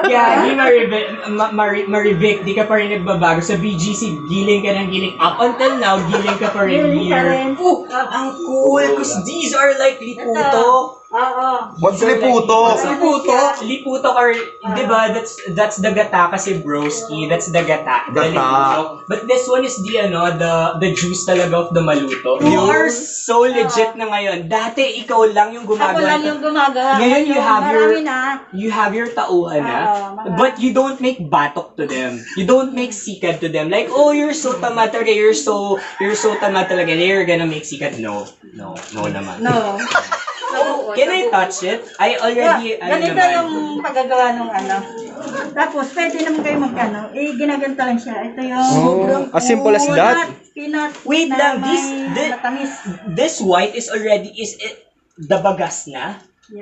Kaya, Marivic, di ka pa rin nagbabago. Sa BGC, giling ka ng giling. Up until now, giling ka pa rin here. Oh, ang cool. Because these are like liputo. What's liputo? Liputo or, di ba, that's the gata kasi broski. That's the gata. The liputo. But this one is the juice talaga of the maluto. You are so legit na ngayon. Dati, ikaw lang yung gumagawa. Ako lang yung gumagawa. Ngayon, you have your tauhan na. But you don't make batok to them. You don't make sikad to them. Like, oh, you're so tama talaga. You're so tama talaga. You're gonna make sikad. No naman. No. Can I touch it? I already, ganito yung paggagawa ng Tapos, pwede naman kayo ginaganto lang siya. Ito yung as simple as that? Peanut. Wait lang, this white is already, is it the bagas na?